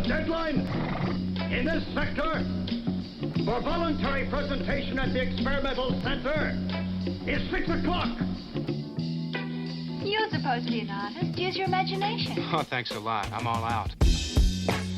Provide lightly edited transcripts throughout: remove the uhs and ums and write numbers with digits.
The deadline in this sector for voluntary presentation at the experimental center is 6 o'clock. You're supposed to be an artist. Use your imagination. Oh, thanks a lot. I'm all out.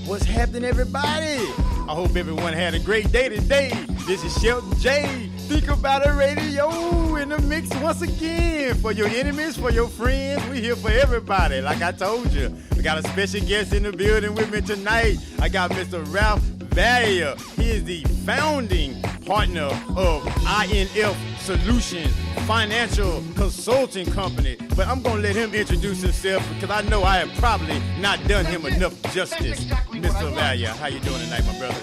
What's happening, everybody? I hope everyone had a great day today. This is Shelton J. Think About It Radio in the mix once again. For your enemies, for your friends, we here for everybody. Like I told you, we got a special guest in the building with me tonight. I got Mr. Ralph Vallier. He is the founding partner of I.N.F Solutions Financial Consulting Company. But I'm going to let him introduce himself because I know I have probably not done him enough justice. Mr. Vallier, how you doing tonight, my brother?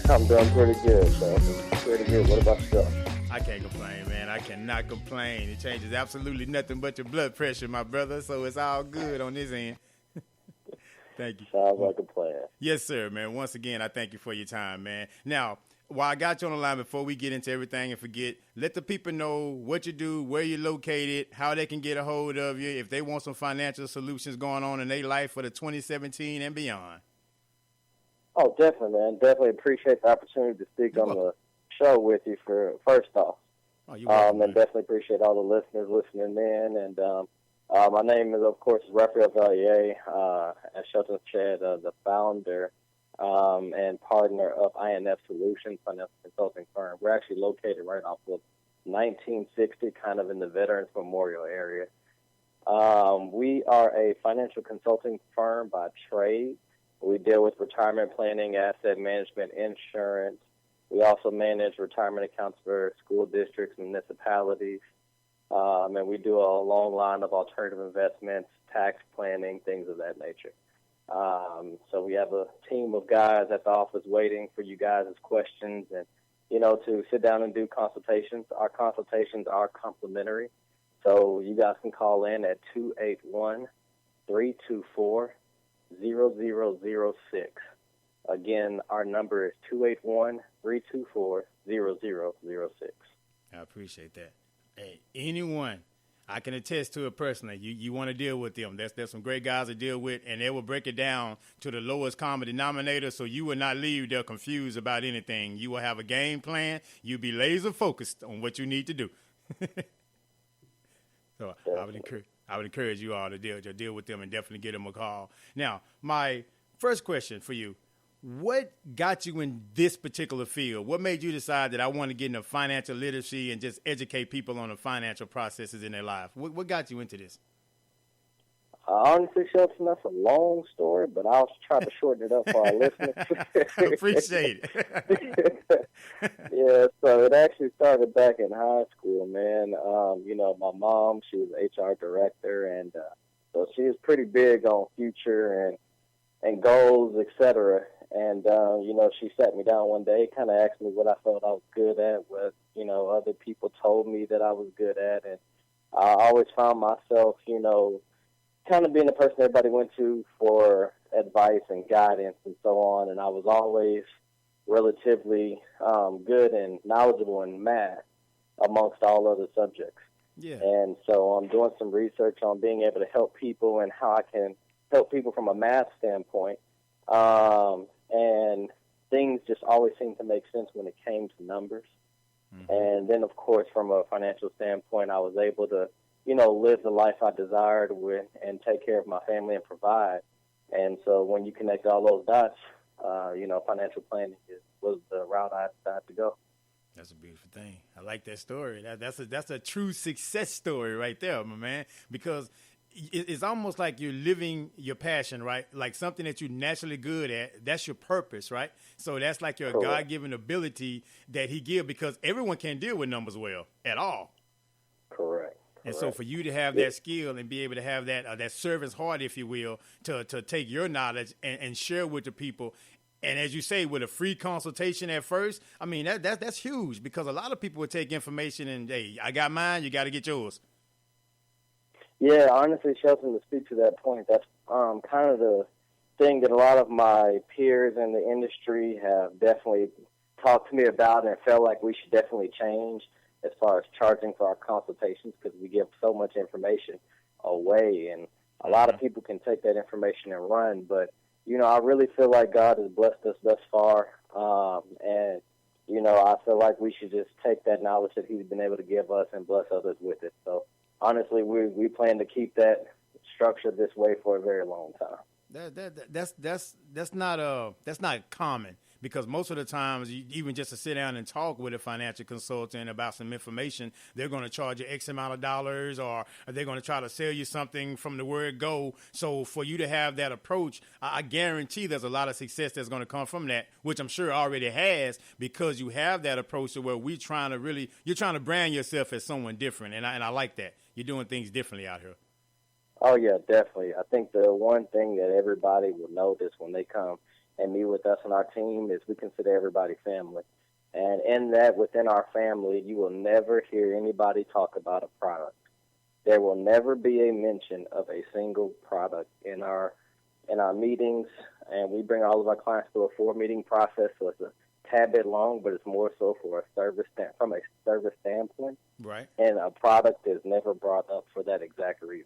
I'm doing pretty good, so pretty good. What about yourself? I can't complain, man. I cannot complain. It changes absolutely nothing but your blood pressure, my brother, so it's all good on this end. Thank you. Sounds like a plan. Yes, sir, man. Once again, I thank you for your time, man. Now, while I got you on the line, before we get into everything and forget, let the people know what you do, where you're located, how they can get a hold of you, if they want some financial solutions going on in their life for the 2017 and beyond. Oh, definitely, man. Definitely appreciate the opportunity to speak on the show with you for first off. Oh, you're welcome, and definitely appreciate all the listeners listening in. And my name is, of course, Raphael Vallier, as Shelton said, the founder and partner of I.N.F Solutions Financial Consulting Firm. We're actually located right off of 1960, kind of in the Veterans Memorial area. We are a financial consulting firm by trade. We deal with retirement planning, asset management, insurance. We also manage retirement accounts for school districts, municipalities. And we do a long line of alternative investments, tax planning, things of that nature. So we have a team of guys at the office waiting for you guys' questions and, to sit down and do consultations. Our consultations are complimentary. So you guys can call in at 281-324-0006. Again, our number is 281-324-0006. I appreciate that. Hey, anyone, I can attest to it personally. You want to deal with them. There's some great guys to deal with, and they will break it down to the lowest common denominator, so you will not leave there confused about anything. You will have a game plan. You'll be laser focused on what you need to do. So I would encourage you all to deal with them and definitely give them a call. Now, my first question for you: what got you in this particular field? What made you decide that I want to get into financial literacy and just educate people on the financial processes in their life? What got you into this? Honestly, Shelton, that's a long story, but I'll try to shorten it up for our listeners. Appreciate it. Yeah, so it actually started back in high school, man. My mom, she was HR director, and so she was pretty big on future and goals, etc. And, she sat me down one day, kind of asked me what I felt I was good at, what, other people told me that I was good at. And I always found myself, kind of being the person everybody went to for advice and guidance and so on. And I was always relatively good and knowledgeable in math amongst all other subjects. Yeah. And so I'm doing some research on being able to help people and how I can help people from a math standpoint. And things just always seemed to make sense when it came to numbers. Mm-hmm. And then, of course, from a financial standpoint, I was able to, live the life I desired with and take care of my family and provide. And so when you connect all those dots, financial planning was the route I decided to go. That's a beautiful thing. I like that story. That's a true success story right there, my man, because it's almost like you're living your passion, right? Like something that you're naturally good at. That's your purpose, right? So that's like your Correct. God-given ability that he gives, because everyone can't deal with numbers well at all. Correct. And so for you to have that skill and be able to have that servant's heart, if you will, to take your knowledge and share with the people. And as you say, with a free consultation at first, I mean, that's huge, because a lot of people would take information and, hey, I got mine, you got to get yours. Yeah, honestly, Shelton, to speak to that point, that's kind of the thing that a lot of my peers in the industry have definitely talked to me about and felt like we should definitely change as far as charging for our consultations, because we give so much information away. And a lot of people can take that information and run, but, I really feel like God has blessed us thus far. And, I feel like we should just take that knowledge that he's been able to give us and bless others with it. So, honestly, we plan to keep that structure this way for a very long time. That's not common, because most of the times, even just to sit down and talk with a financial consultant about some information, they're going to charge you X amount of dollars, or they're going to try to sell you something from the word go. So for you to have that approach, I guarantee there's a lot of success that's going to come from that, which I'm sure already has, because you have that approach to where you're trying to brand yourself as someone different. And I like that. You're doing things differently out here. Oh, yeah, definitely. I think the one thing that everybody will notice when they come and meet with us and our team is we consider everybody family. And in that, within our family, you will never hear anybody talk about a product. There will never be a mention of a single product in our meetings, and we bring all of our clients through a 4-meeting process, so it's a tad bit long, but it's more so for from a service standpoint. Right. And a product is never brought up for that exact reason.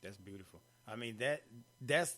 That's beautiful. I mean, that's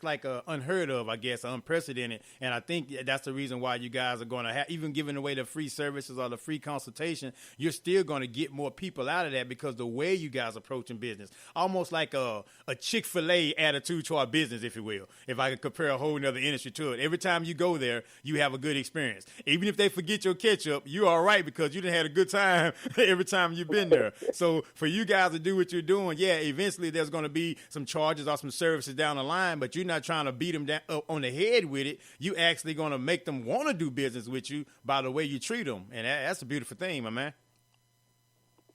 like unheard of, I guess, unprecedented. And I think that's the reason why you guys are going to have, even giving away the free services or the free consultation, you're still going to get more people out of that, because the way you guys approaching business, almost like a Chick-fil-A attitude to our business, if you will, if I could compare a whole nother industry to it. Every time you go there, you have a good experience. Even if they forget your ketchup, you're all right, because you done had a good time every time you've been there. So for you guys to do what you're doing, yeah, eventually there's going to be some charges or some services down the line, but you're not trying to beat them down on the head with it. You actually going to make them want to do business with you by the way you treat them, and that's a beautiful thing, my man.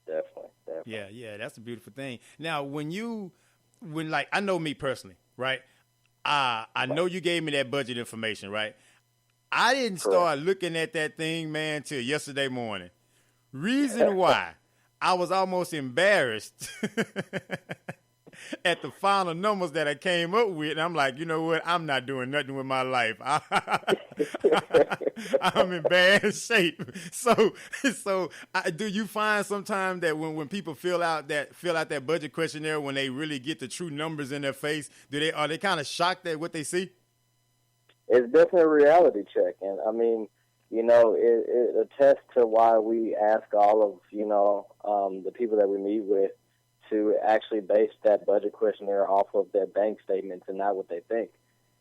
Definitely. Yeah, that's a beautiful thing. Now, when I know me personally, right? I know you gave me that budget information, right? I didn't start looking at that thing, man, till yesterday morning. Reason why, I was almost embarrassed at the final numbers that I came up with. And I'm like, you know what? I'm not doing nothing with my life. I'm in bad shape. So do you find sometimes that when people fill out that budget questionnaire, when they really get the true numbers in their face, are they kind of shocked at what they see? It's definitely a reality check. And I mean, it attests to why we ask all of, the people that we meet with to actually base that budget questionnaire off of their bank statements and not what they think.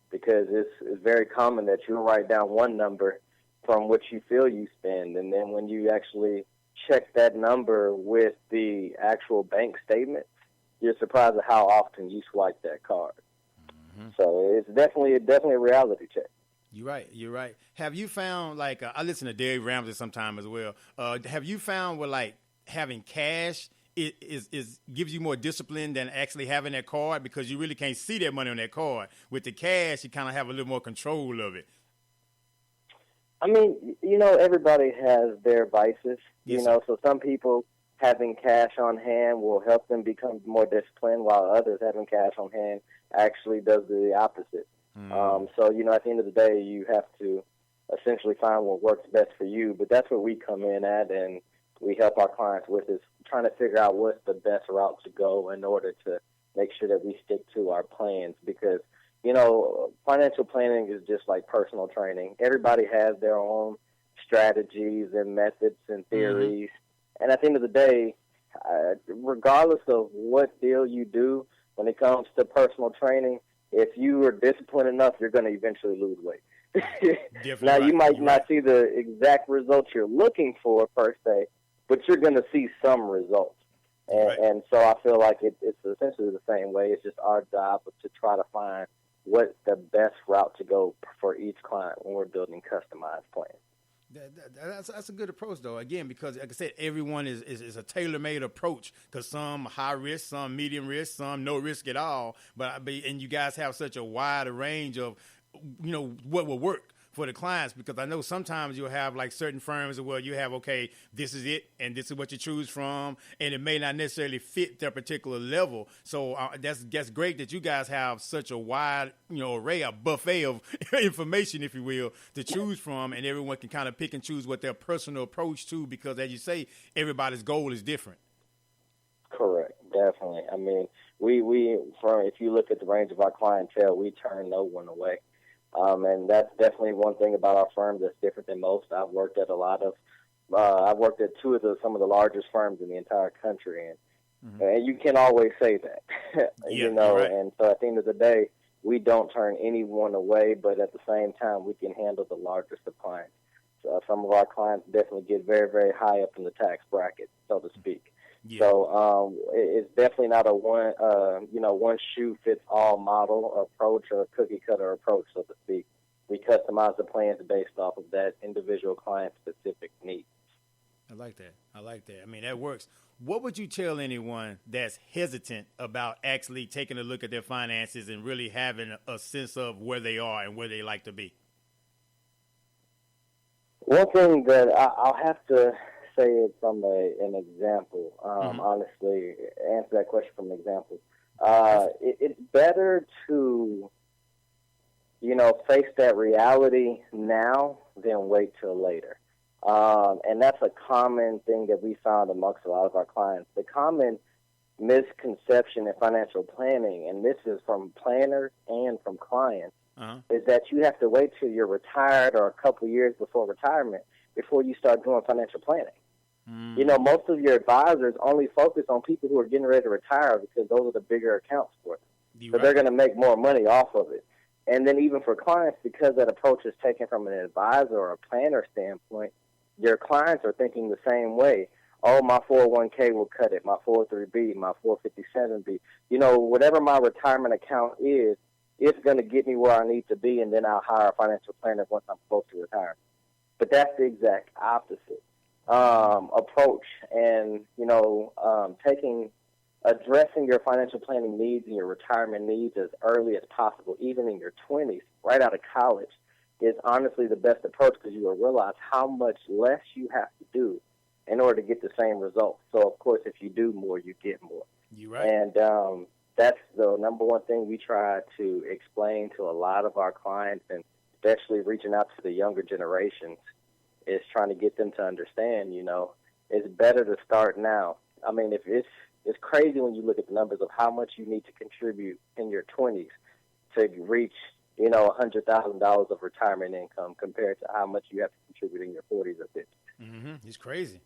Because it's very common that you'll write down one number from which you feel you spend, and then when you actually check that number with the actual bank statement, you're surprised at how often you swipe that card. Mm-hmm. So it's definitely a reality check. You're right. Have you found, I listen to Dave Ramsey sometime as well. Have you found where having cash is gives you more discipline than actually having that card, because you really can't see that money on that card? With the cash, you kind of have a little more control of it. I mean, everybody has their vices, yes, so some people having cash on hand will help them become more disciplined, while others having cash on hand actually does the opposite. So, at the end of the day, you have to essentially find what works best for you. But that's what we come in at, and we help our clients with, is trying to figure out what's the best route to go in order to make sure that we stick to our plans. Because, financial planning is just like personal training. Everybody has their own strategies and methods and theories. Mm-hmm. And at the end of the day, regardless of what deal you do when it comes to personal training, if you are disciplined enough, you're going to eventually lose weight. Now, you might not see the exact results you're looking for per se, but you're going to see some results. And so I feel like it's essentially the same way. It's just our job to try to find what's the best route to go for each client when we're building customized plans. That's a good approach, though, again, because, like I said, everyone is a tailor-made approach, because some high risk, some medium risk, some no risk at all. And you guys have such a wide range of, what will work for the clients, because I know sometimes you'll have certain firms where you have, okay, this is it, and this is what you choose from, and it may not necessarily fit their particular level. So that's great that you guys have such a wide, array, a buffet of information, if you will, to choose from, and everyone can kind of pick and choose what their personal approach to, because as you say, everybody's goal is different. Correct. definitely. I mean, if you look at the range of our clientele, we turn no one away. And that's definitely one thing about our firm that's different than most. I've worked at some of the largest firms in the entire country, and you can always say that, Yeah, right. And so at the end of the day, we don't turn anyone away, but at the same time, we can handle the largest of clients. So some of our clients definitely get very, very high up in the tax bracket, so to speak. Yeah. So it's definitely not a one shoe fits all model approach or a cookie cutter approach, so to speak. We customize the plans based off of that individual client specific needs. I like that. I mean, that works. What would you tell anyone that's hesitant about actually taking a look at their finances and really having a sense of where they are and where they like to be? One thing that I'll have to say it from an example, honestly, answer that question from an example. It's better to, face that reality now than wait till later. And that's a common thing that we found amongst a lot of our clients. The common misconception in financial planning, and this is from planners and from clients, is that you have to wait till you're retired or a couple years before retirement before you start doing financial planning. Most of your advisors only focus on people who are getting ready to retire because those are the bigger accounts for them. So they're going to make more money off of it. And then even for clients, because that approach is taken from an advisor or a planner standpoint, your clients are thinking the same way. Oh, my 401k will cut it, my 403b, my 457b. Whatever my retirement account is, it's going to get me where I need to be, and then I'll hire a financial planner once I'm close to retirement. But that's the exact opposite approach. And, addressing your financial planning needs and your retirement needs as early as possible, even in your 20s, right out of college, is honestly the best approach because you will realize how much less you have to do in order to get the same results. So, of course, if you do more, you get more. You're right. And that's the number one thing we try to explain to a lot of our clients, and especially reaching out to the younger generations, is trying to get them to understand, it's better to start now. I mean, it's crazy when you look at the numbers of how much you need to contribute in your 20s to reach, $100,000 of retirement income compared to how much you have to contribute in your 40s or 50s. It's crazy.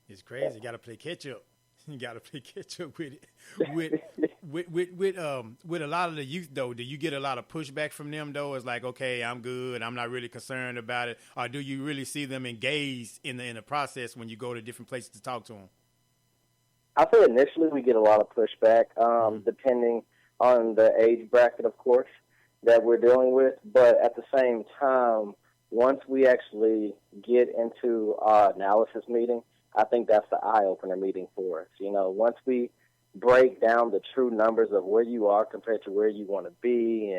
It's crazy. You got to play catch up. You got to play catch up with it. With a lot of the youth, though, do you get a lot of pushback from them, though? It's like, okay, I'm good. I'm not really concerned about it. Or do you really see them engaged in the process when you go to different places to talk to them? I say initially we get a lot of pushback, depending on the age bracket, of course, that we're dealing with. But at the same time, once we actually get into our analysis meeting, I think that's the eye-opener meeting for us. Once we break down the true numbers of where you are compared to where you want to be,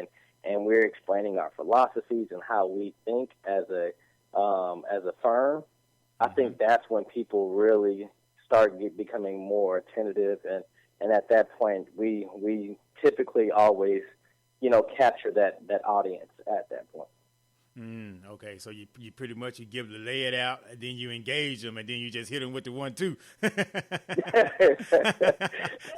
and we're explaining our philosophies and how we think as a firm, I think that's when people really start becoming more attentive, and at that point, we typically always, capture that audience at that point. Okay, so you pretty much you give the lay it out, and then you engage them, and then you just hit them with the 1-2.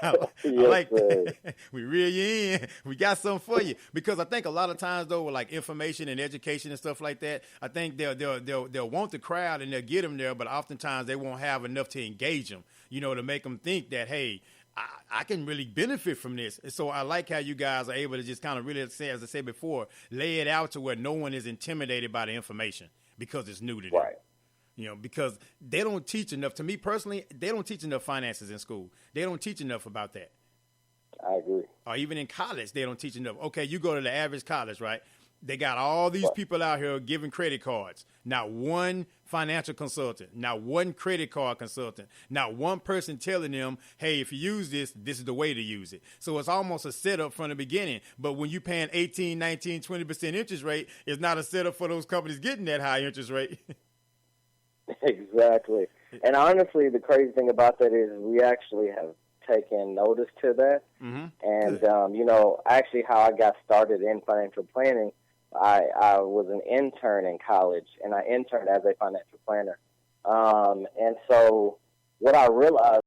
I like that. We reel you in. We got something for you, because I think a lot of times though, with like information and education and stuff like that, I think they'll want the crowd and they'll get them there, but oftentimes they won't have enough to engage them, to make them think that, hey, I can really benefit from this. So I like how you guys are able to just kind of really say, as I said before, lay it out to where no one is intimidated by the information because it's new to them. Right. Because they don't teach enough. To me personally, they don't teach enough finances in school. They don't teach enough about that. I agree. Or even in college, they don't teach enough. Okay, you go to the average college, right? They got all these people out here giving credit cards. Not one financial consultant, not one credit card consultant, not one person telling them, hey, if you use this, this is the way to use it. So it's almost a setup from the beginning. But when you're paying 18, 19, 20% interest rate, it's not a setup for those companies getting that high interest rate. Exactly. And honestly, the crazy thing about that is we actually have taken notice to that. And, actually how I got started in financial planning, I was an intern in college, and I interned as a financial planner. And so what I realized